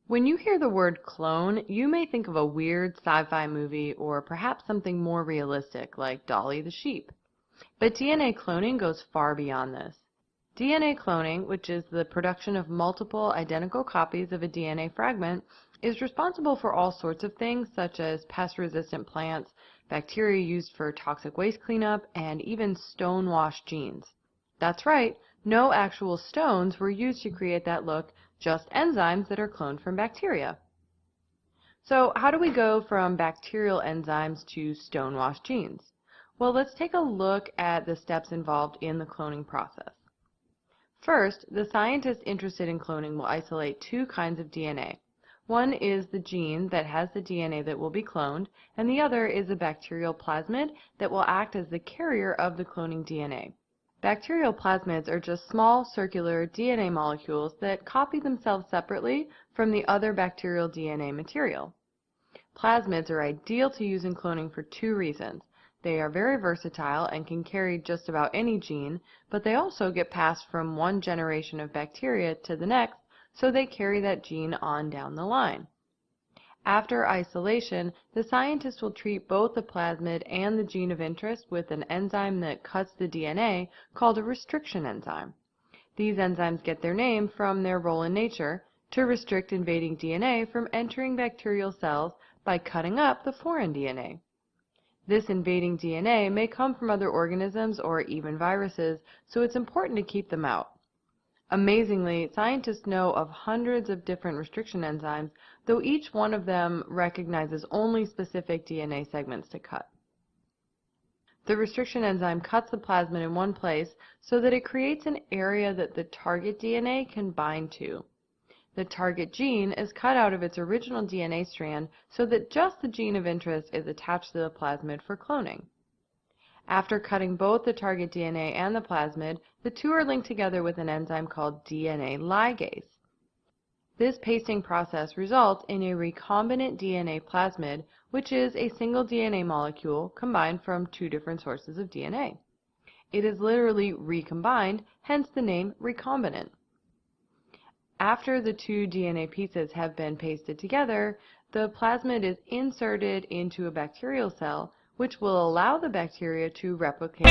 When you hear the word clone, you may think of a weird sci-fi movie or perhaps something more realistic like Dolly the sheep. But DNA cloning goes far beyond this. DNA cloning, which is the production of multiple identical copies of a DNA fragment, is responsible for all sorts of things such as pest-resistant plants, bacteria used for toxic waste cleanup, and even stone-wash genes. That's right, no actual stones were used to create that look, just enzymes that are cloned from bacteria. So how do we go from bacterial enzymes to stone-wash genes? Well, let's take a look at the steps involved in the cloning process. First, the scientists interested in cloning will isolate two kinds of DNA. One is the gene that has the DNA that will be cloned, and the other is a bacterial plasmid that will act as the carrier of the cloning DNA. Bacterial plasmids are just small, circular DNA molecules that copy themselves separately from the other bacterial DNA material. Plasmids are ideal to use in cloning for two reasons. They are very versatile and can carry just about any gene, but they also get passed from one generation of bacteria to the next, so they carry that gene on down the line. After isolation, the scientists will treat both the plasmid and the gene of interest with an enzyme that cuts the DNA called a restriction enzyme. These enzymes get their name from their role in nature to restrict invading DNA from entering bacterial cells by cutting up the foreign DNA. This invading DNA may come from other organisms or even viruses, so it's important to keep them out. Amazingly, scientists know of hundreds of different restriction enzymes, though each one of them recognizes only specific DNA segments to cut. The restriction enzyme cuts the plasmid in one place so that it creates an area that the target DNA can bind to. The target gene is cut out of its original DNA strand so that just the gene of interest is attached to the plasmid for cloning. After cutting both the target DNA and the plasmid, the two are linked together with an enzyme called DNA ligase. This pasting process results in a recombinant DNA plasmid, which is a single DNA molecule combined from two different sources of DNA. It is literally recombined, hence the name recombinant. After the two DNA pieces have been pasted together, the plasmid is inserted into a bacterial cell, which will allow the bacteria to replicate.